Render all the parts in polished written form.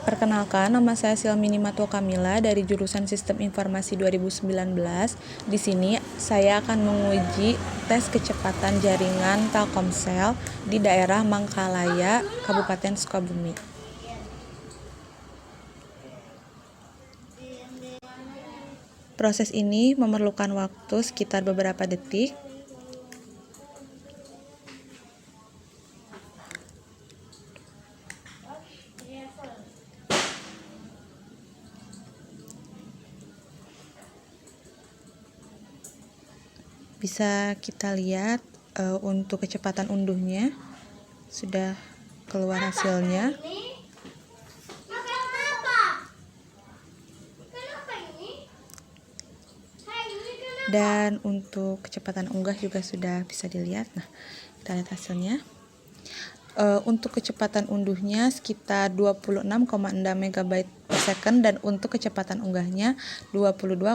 Perkenalkan, nama saya Silmini Matwa Kamila dari jurusan Sistem Informasi 2019. Di sini saya akan menguji tes kecepatan jaringan Telkomsel di daerah Mangkalaya, Kabupaten Sukabumi. Proses ini memerlukan waktu sekitar beberapa detik. Bisa kita lihat untuk kecepatan unduhnya sudah keluar hasilnya. Dan untuk kecepatan unggah juga sudah bisa dilihat. Nah, kita lihat hasilnya. Untuk kecepatan unduhnya sekitar 26,6 MB per second dan untuk kecepatan unggahnya 22,0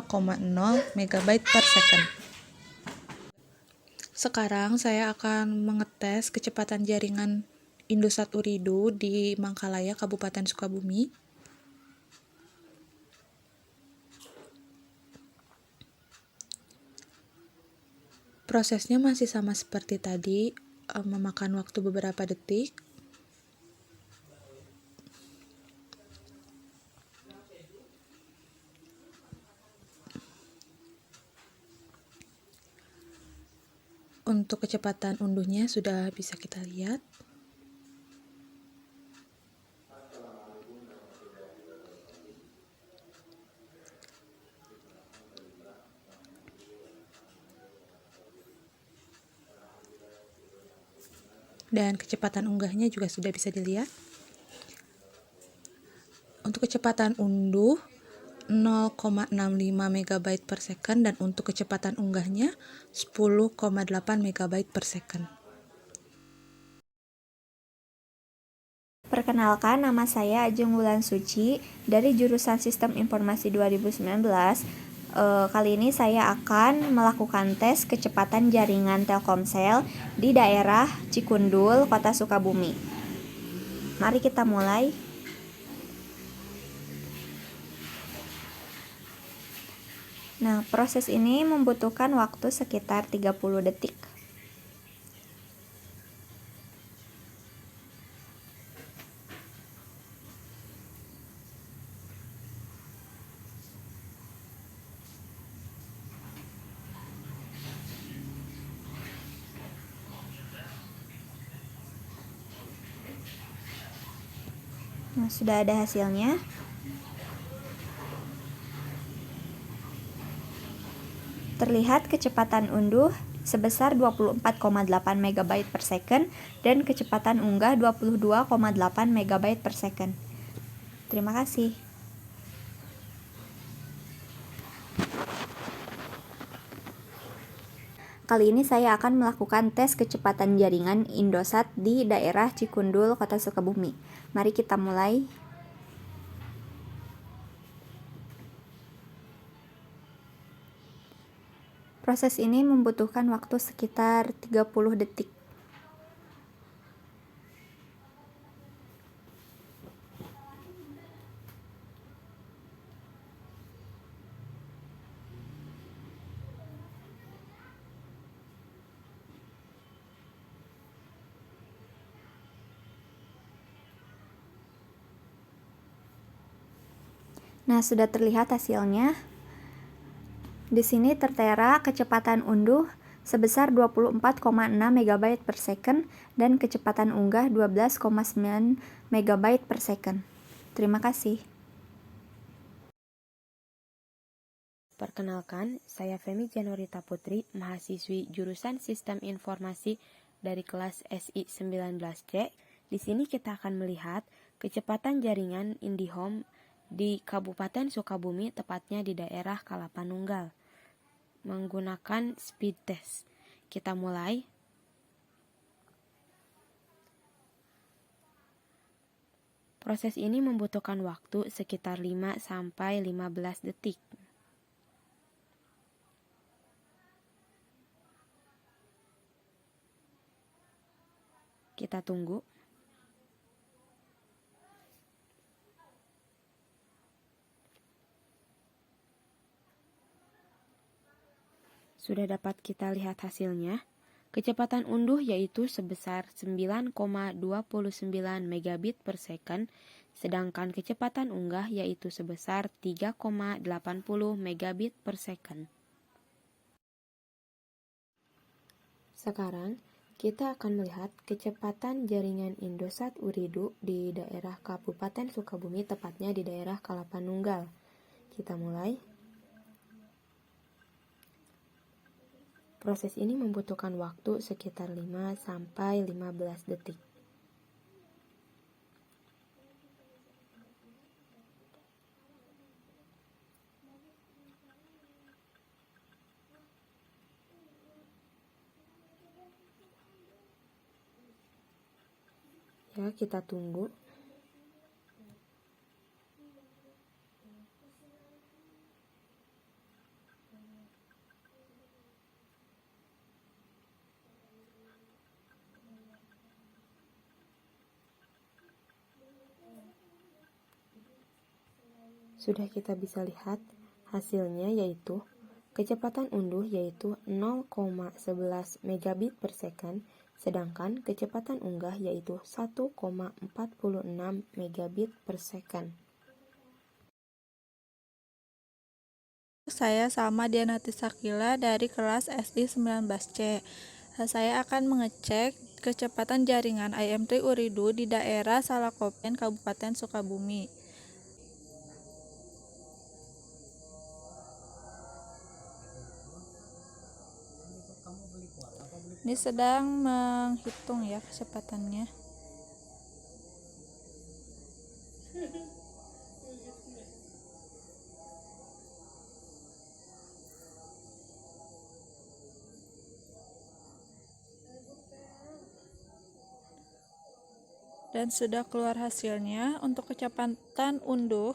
MB per second. Sekarang saya akan mengetes kecepatan jaringan Indosat Ooredoo di Mangkalaya, Kabupaten Sukabumi. Prosesnya masih sama seperti tadi, memakan waktu beberapa detik. Untuk kecepatan unduhnya sudah bisa kita lihat. Dan kecepatan unggahnya juga sudah bisa dilihat. Untuk kecepatan unduh 0,65 MB per second dan untuk kecepatan unggahnya 10,8 MB per second. Perkenalkan, nama saya Ajeng Wulan Suci dari jurusan Sistem Informasi 2019. Kali ini saya akan melakukan tes kecepatan jaringan Telkomsel di daerah Cikundul, Kota Sukabumi. Mari kita mulai. Nah, proses ini membutuhkan waktu sekitar 30 detik. Nah, sudah ada hasilnya. Terlihat kecepatan unduh sebesar 24,8 MB per second dan kecepatan unggah 22,8 MB per second. Terima kasih. Kali ini saya akan melakukan tes kecepatan jaringan Indosat di daerah Cikundul, Kota Sukabumi. Mari kita mulai. Proses ini membutuhkan waktu sekitar 30 detik. Nah, sudah terlihat hasilnya. Di sini tertera kecepatan unduh sebesar 24,6 MB per second dan kecepatan unggah 12,9 MB per second. Terima kasih. Perkenalkan, saya Femi Janorita Putri, mahasiswi jurusan Sistem Informasi dari kelas SI 19C. Di sini kita akan melihat kecepatan jaringan IndiHome di Kabupaten Sukabumi, tepatnya di daerah Kalapanunggal, menggunakan speed test. Kita mulai. Proses ini membutuhkan waktu sekitar 5-15 detik. Kita tunggu. Sudah dapat kita lihat hasilnya. Kecepatan unduh yaitu sebesar 9,29 megabit per second, sedangkan kecepatan unggah yaitu sebesar 3,80 megabit per second. Sekarang, kita akan melihat kecepatan jaringan Indosat Ooredoo di daerah Kabupaten Sukabumi, tepatnya di daerah Kalapanunggal. Kita mulai. Proses ini membutuhkan waktu sekitar 5-15 detik. Ya, kita tunggu. Sudah kita bisa lihat hasilnya yaitu kecepatan unduh yaitu 0,11 megabit per second, sedangkan kecepatan unggah yaitu 1,46 megabit per second. Saya Salma Dianati Sakila dari kelas SI 19C. Saya akan mengecek kecepatan jaringan IM3 Ooredoo di daerah Salakopen, Kabupaten Sukabumi. Ini sedang menghitung ya kecepatannya. Dan sudah keluar hasilnya. Untuk kecepatan unduh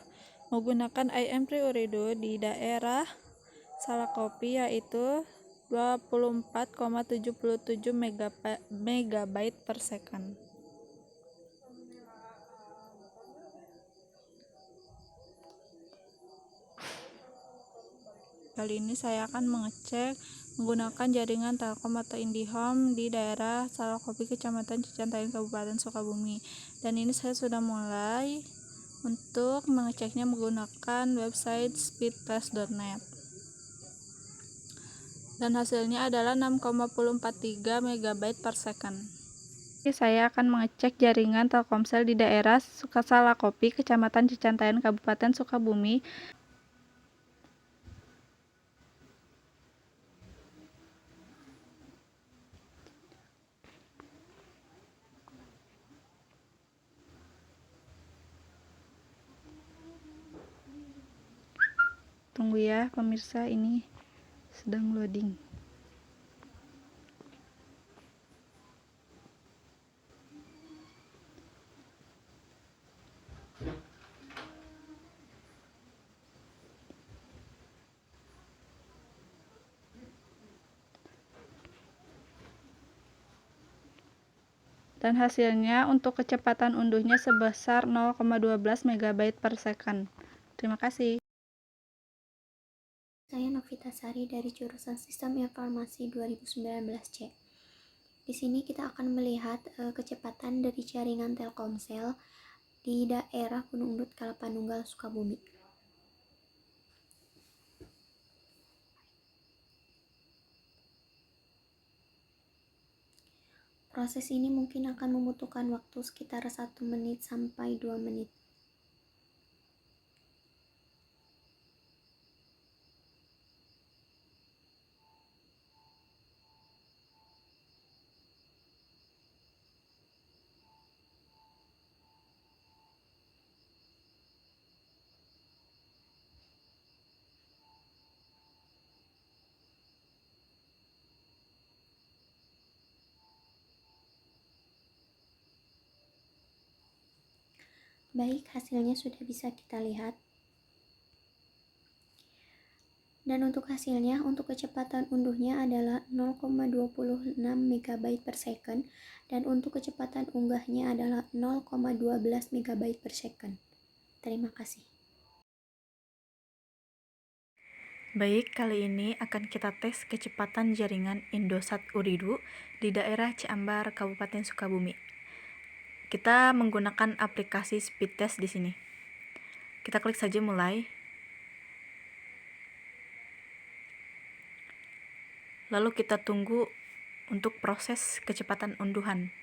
menggunakan IM3 Ooredoo di daerah Salakopi yaitu 24,77 megabyte per second. Kali ini saya akan mengecek menggunakan jaringan Telkom atau IndiHome di daerah Salakopi, Kecamatan Cicantayan, Kabupaten Sukabumi. Dan ini saya sudah mulai untuk mengeceknya menggunakan website speedtest.net. Dan hasilnya adalah 6,43 megabyte per second. Saya akan mengecek jaringan Telkomsel di daerah Salakopi, Kecamatan Cicantayan, Kabupaten Sukabumi. Tunggu ya pemirsa, ini sedang loading. Dan hasilnya untuk kecepatan unduhnya sebesar 0,12 megabyte per second. Terima kasih. Saya Novita Sari dari jurusan Sistem Informasi 2019C. Di sini kita akan melihat kecepatan dari jaringan Telkomsel di daerah Gunung Udut, Kalapanunggal, Sukabumi. Proses ini mungkin akan membutuhkan waktu sekitar 1 menit sampai 2 menit. Baik, hasilnya sudah bisa kita lihat. Dan untuk hasilnya, untuk kecepatan unduhnya adalah 0,26 MB per second, dan untuk kecepatan unggahnya adalah 0,12 MB per second. Terima kasih. Baik, kali ini akan kita tes kecepatan jaringan Indosat Ooredoo di daerah Ciambar, Kabupaten Sukabumi. Kita menggunakan aplikasi speed test di sini. Kita klik saja mulai. Lalu kita tunggu untuk proses kecepatan unduhan.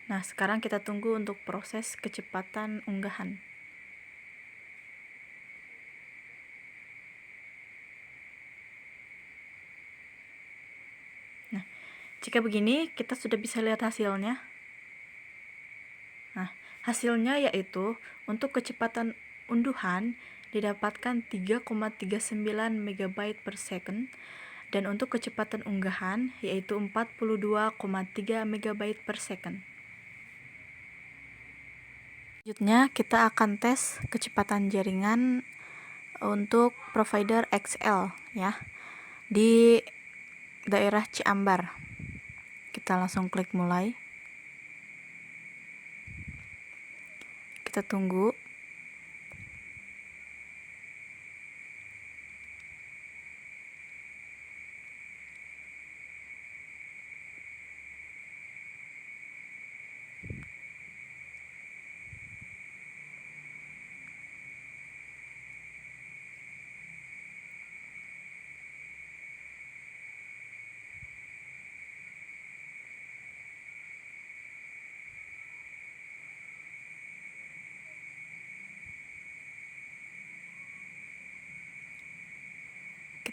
Nah, sekarang kita tunggu untuk proses kecepatan unggahan. Nah, jika begini, kita sudah bisa lihat hasilnya. Nah, hasilnya yaitu untuk kecepatan unduhan didapatkan 3,39 MB per second, dan untuk kecepatan unggahan yaitu 42,3 MB per second. Selanjutnya kita akan tes kecepatan jaringan untuk provider XL ya di daerah Ciambar. Kita langsung klik mulai. Kita tunggu.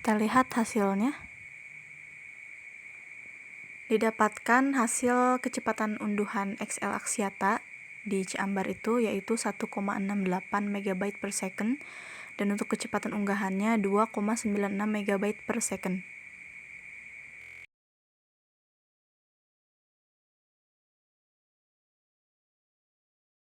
Kita lihat hasilnya. Didapatkan hasil kecepatan unduhan XL Axiata di Ciambar itu yaitu 1,68 MB per second, dan untuk kecepatan unggahannya 2,96 MB per second.